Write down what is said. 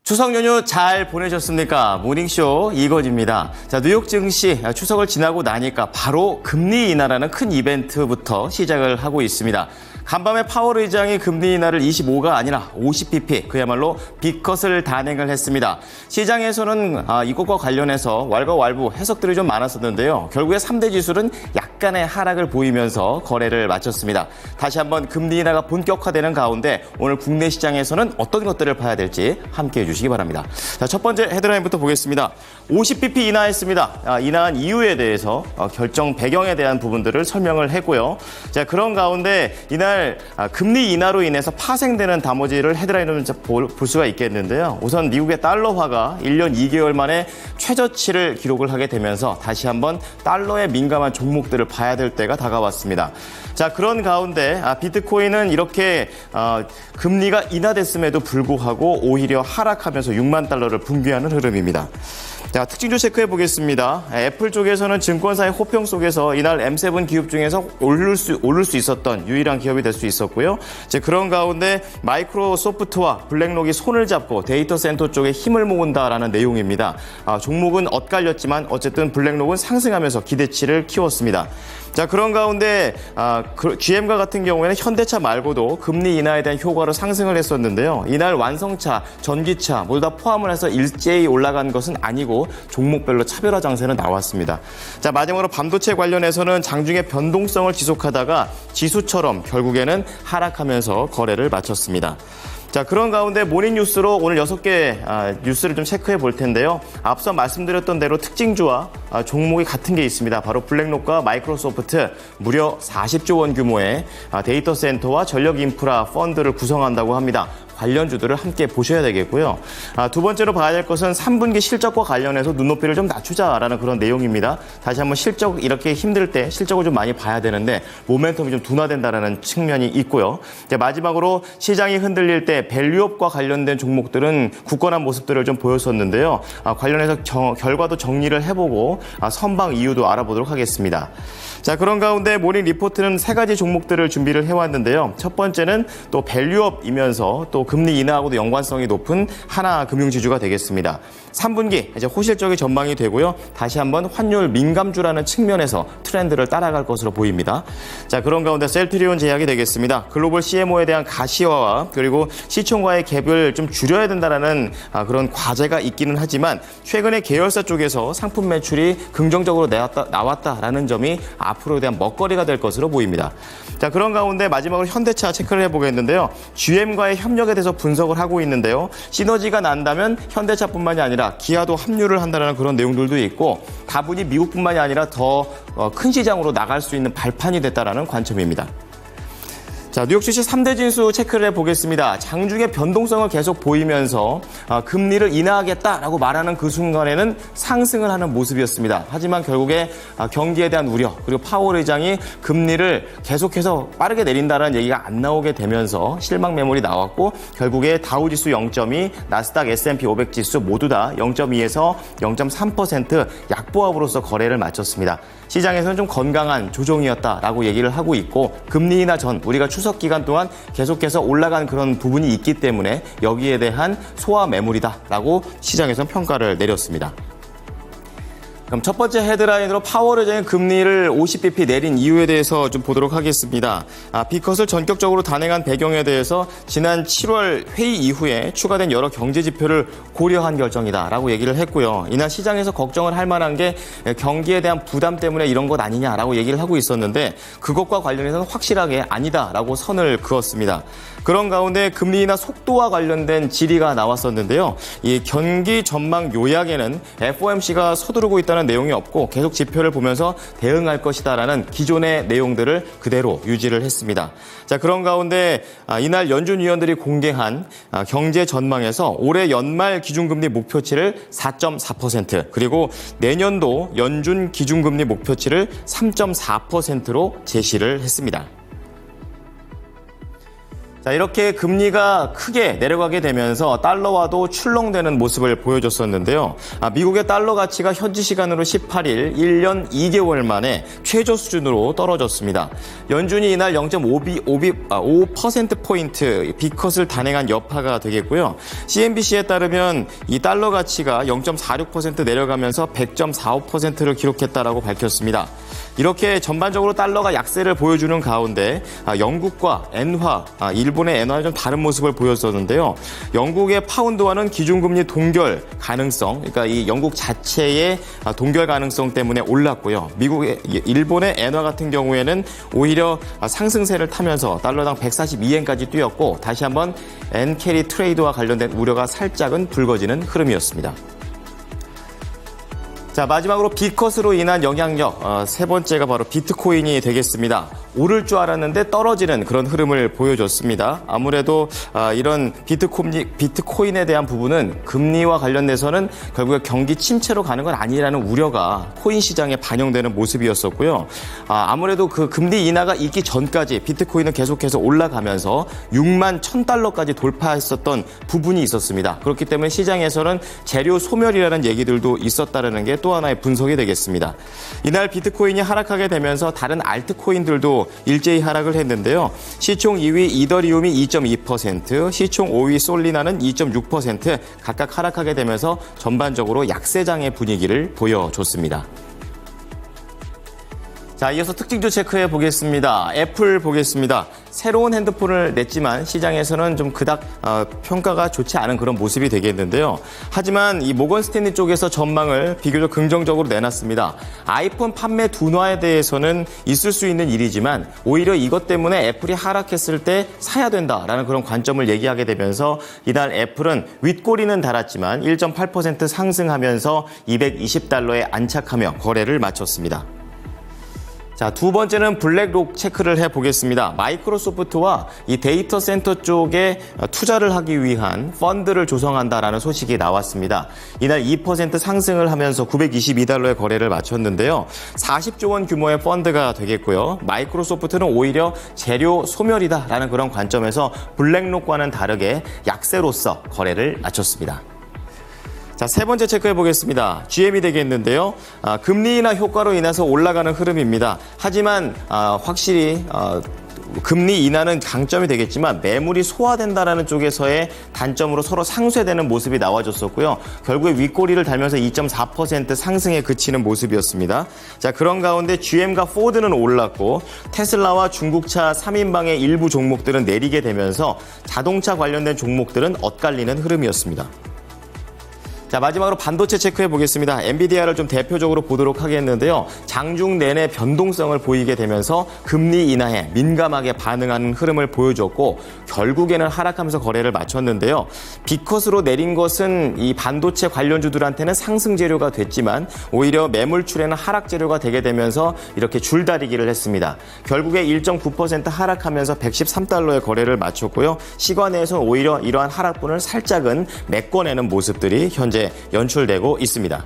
추석 연휴 잘 보내셨습니까? 모닝쇼 이거지입니다. 자, 뉴욕 증시 추석을 지나고 나니까 바로 금리 인하라는 큰 이벤트부터 시작을 하고 있습니다. 간밤에 파월 의장이 금리 인하를 25가 아니라 50bp, 그야말로 빅컷을 단행을 했습니다. 시장에서는 이것과 관련해서 왈가왈부 해석들이 좀 많았었는데요. 결국에 3대 지수는 약간의 하락을 보이면서 거래를 마쳤습니다. 다시 한번 금리 인하가 본격화되는 가운데 오늘 국내 시장에서는 어떤 것들을 봐야 될지 함께해 주시기 바랍니다. 자, 첫 번째 헤드라인부터 보겠습니다. 50bp 인하했습니다. 인하한 이유에 대해서 결정 배경에 대한 부분들을 설명을 했고요. 자, 그런 가운데 이날 금리 인하로 인해서 파생되는 나머지를 헤드라인으로 볼 수가 있겠는데요. 우선 미국의 달러화가 1년 2개월 만에 최저치를 기록을 하게 되면서 다시 한번 달러에 민감한 종목들을 봐야 될 때가 다가왔습니다. 자, 그런 가운데 비트코인은 이렇게 금리가 인하됐음에도 불구하고 오히려 하락하면서 6만 달러를 붕괴하는 흐름입니다. 자, 특징주 체크해 보겠습니다. 애플 쪽에서는 증권사의 호평 속에서 이날 M7 기업 중에서 오를 수 있었던 유일한 기업이 될 수 있었고요. 이제 그런 가운데 마이크로소프트와 블랙록이 손을 잡고 데이터 센터 쪽에 힘을 모은다라는 내용입니다. 종목은 엇갈렸지만 어쨌든 블랙록은 상승하면서 기대치를 키웠습니다. 자, 그런 가운데 GM과 같은 경우에는 현대차 말고도 금리 인하에 대한 효과로 상승을 했었는데요. 이날 완성차, 전기차 모두 다 포함을 해서 일제히 올라간 것은 아니고 종목별로 차별화 장세는 나왔습니다. 자, 마지막으로 반도체 관련해서는 장중에 변동성을 지속하다가 지수처럼 결국에는 하락하면서 거래를 마쳤습니다. 자, 그런 가운데 모닝뉴스로 오늘 6개 뉴스를 좀 체크해 볼 텐데요. 앞서 말씀드렸던 대로 특징주와 종목이 같은 게 있습니다. 바로 블랙록과 마이크로소프트 무려 40조 원 규모의 데이터 센터와 전력 인프라 펀드를 구성한다고 합니다. 관련주들을 함께 보셔야 되겠고요. 두 번째로 봐야 될 것은 3분기 실적과 관련해서 눈높이를 좀 낮추자라는 그런 내용입니다. 다시 한번 실적 이렇게 힘들 때 실적을 좀 많이 봐야 되는데 모멘텀이 좀 둔화된다는 측면이 있고요. 이제 마지막으로 시장이 흔들릴 때 밸류업과 관련된 종목들은 굳건한 모습들을 좀 보였었는데요. 관련해서 결과도 정리를 해보고 선방 이유도 알아보도록 하겠습니다. 자, 그런 가운데 모닝 리포트는 3가지 종목들을 준비를 해왔는데요. 첫 번째는 또 밸류업이면서 또 금리 인하하고도 연관성이 높은 하나금융지주가 되겠습니다. 3분기 이제 호실적인 전망이 되고요. 다시 한번 환율 민감주라는 측면에서 트렌드를 따라갈 것으로 보입니다. 자, 그런 가운데 셀트리온 제약이 되겠습니다. 글로벌 CMO에 대한 가시화와 그리고 시총과의 갭을 좀 줄여야 된다라는 그런 과제가 있기는 하지만 최근에 계열사 쪽에서 상품 매출이 긍정적으로 나왔다라는 점이 앞으로에 대한 먹거리가 될 것으로 보입니다. 자, 그런 가운데 마지막으로 현대차 체크를 해보겠는데요. GM과의 협력에 대해서 분석을 하고 있는데요. 시너지가 난다면 현대차뿐만이 아니라 기아도 합류를 한다는 그런 내용들도 있고 다분히 미국뿐만이 아니라 더 큰 시장으로 나갈 수 있는 발판이 됐다는 관점입니다. 자, 뉴욕 주식 3대 진수 체크를 해보겠습니다. 장중에 변동성을 계속 보이면서 금리를 인하하겠다라고 말하는 그 순간에는 상승을 하는 모습이었습니다. 하지만 결국에 경기에 대한 우려 그리고 파월 의장이 금리를 계속해서 빠르게 내린다는 얘기가 안 나오게 되면서 실망 매물이 나왔고 결국에 다우지수 0.2, 나스닥 S&P 500 지수 모두 다 0.2에서 0.3% 약보합으로서 거래를 마쳤습니다. 시장에서는 좀 건강한 조정이었다라고 얘기를 하고 있고 금리 인하 전 우리가 추석 기간 동안 계속해서 올라간 그런 부분이 있기 때문에 여기에 대한 소화 매물이다라고 시장에서는 평가를 내렸습니다. 그럼 첫 번째 헤드라인으로 파월 의장이 금리를 50bp 내린 이유에 대해서 좀 보도록 하겠습니다. 빅컷을 전격적으로 단행한 배경에 대해서 지난 7월 회의 이후에 추가된 여러 경제 지표를 고려한 결정이다라고 얘기를 했고요. 이날 시장에서 걱정을 할 만한 게 경기에 대한 부담 때문에 이런 것 아니냐라고 얘기를 하고 있었는데 그것과 관련해서는 확실하게 아니다라고 선을 그었습니다. 그런 가운데 금리 인하 속도와 관련된 질의가 나왔었는데요. 이 경기 전망 요약에는 FOMC가 서두르고 있다는 내용이 없고 계속 지표를 보면서 대응할 것이다라는 기존의 내용들을 그대로 유지를 했습니다. 자, 그런 가운데 이날 연준 위원들이 공개한 경제 전망에서 올해 연말 기준금리 목표치를 4.4% 그리고 내년도 연준 기준금리 목표치를 3.4%로 제시를 했습니다. 자, 이렇게 금리가 크게 내려가게 되면서 달러와도 출렁대는 모습을 보여줬었는데요. 미국의 달러 가치가 현지 시간으로 18일 1년 2개월 만에 최저 수준으로 떨어졌습니다. 연준이 이날 0.5%포인트 B컷을 단행한 여파가 되겠고요. CNBC에 따르면 이 달러 가치가 0.46% 내려가면서 100.45%를 기록했다라고 밝혔습니다. 이렇게 전반적으로 달러가 약세를 보여주는 가운데 영국과 엔화, 일본의 엔화는 좀 다른 모습을 보였었는데요. 영국의 파운드화는 기준금리 동결 가능성, 그러니까 이 영국 자체의 동결 가능성 때문에 올랐고요. 일본의 엔화 같은 경우에는 오히려 상승세를 타면서 달러당 142엔까지 뛰었고 다시 한번 엔캐리 트레이드와 관련된 우려가 살짝은 불거지는 흐름이었습니다. 자, 마지막으로 B컷으로 인한 영향력, 세 번째가 바로 비트코인이 되겠습니다. 오를 줄 알았는데 떨어지는 그런 흐름을 보여줬습니다. 아무래도 이런 비트코인에 대한 부분은 금리와 관련돼서는 결국에 경기 침체로 가는 건 아니라는 우려가 코인 시장에 반영되는 모습이었었고요. 아무래도 그 금리 인하가 있기 전까지 비트코인은 계속해서 올라가면서 6만 1,000달러까지 돌파했었던 부분이 있었습니다. 그렇기 때문에 시장에서는 재료 소멸이라는 얘기들도 있었다는 게 또 하나의 분석이 되겠습니다. 이날 비트코인이 하락하게 되면서 다른 알트코인들도 일제히 하락을 했는데요. 시총 2위 이더리움이 2.2%, 시총 5위 솔리나는 2.6% 각각 하락하게 되면서 전반적으로 약세장의 분위기를 보여줬습니다. 자, 이어서 특징주 체크해 보겠습니다. 애플 보겠습니다. 새로운 핸드폰을 냈지만 시장에서는 좀 그닥 평가가 좋지 않은 그런 모습이 되겠는데요. 하지만 이 모건 스탠리 쪽에서 전망을 비교적 긍정적으로 내놨습니다. 아이폰 판매 둔화에 대해서는 있을 수 있는 일이지만 오히려 이것 때문에 애플이 하락했을 때 사야 된다라는 그런 관점을 얘기하게 되면서 이날 애플은 윗꼬리는 달았지만 1.8% 상승하면서 220달러에 안착하며 거래를 마쳤습니다. 자, 두 번째는 블랙록 체크를 해보겠습니다. 마이크로소프트와 이 데이터 센터 쪽에 투자를 하기 위한 펀드를 조성한다라는 소식이 나왔습니다. 이날 2% 상승을 하면서 922달러의 거래를 마쳤는데요. 40조 원 규모의 펀드가 되겠고요. 마이크로소프트는 오히려 재료 소멸이다라는 그런 관점에서 블랙록과는 다르게 약세로서 거래를 마쳤습니다. 자, 세 번째 체크해 보겠습니다. GM이 되겠는데요. 금리 인하 효과로 인해서 올라가는 흐름입니다. 하지만 확실히 금리 인하는 강점이 되겠지만 매물이 소화된다라는 쪽에서의 단점으로 서로 상쇄되는 모습이 나와줬었고요. 결국에 윗꼬리를 달면서 2.4% 상승에 그치는 모습이었습니다. 자, 그런 가운데 GM과 포드는 올랐고 테슬라와 중국차 3인방의 일부 종목들은 내리게 되면서 자동차 관련된 종목들은 엇갈리는 흐름이었습니다. 자, 마지막으로 반도체 체크해 보겠습니다. 엔비디아를 좀 대표적으로 보도록 하겠는데요. 장중 내내 변동성을 보이게 되면서 금리 인하에 민감하게 반응하는 흐름을 보여줬고 결국에는 하락하면서 거래를 마쳤는데요. B컷으로 내린 것은 이 반도체 관련주들한테는 상승 재료가 됐지만 오히려 매물출에는 하락 재료가 되게 되면서 이렇게 줄다리기를 했습니다. 결국에 1.9% 하락하면서 113달러의 거래를 마쳤고요. 시간에서는 오히려 이러한 하락분을 살짝은 메꿔내는 모습들이 현재 연출되고 있습니다.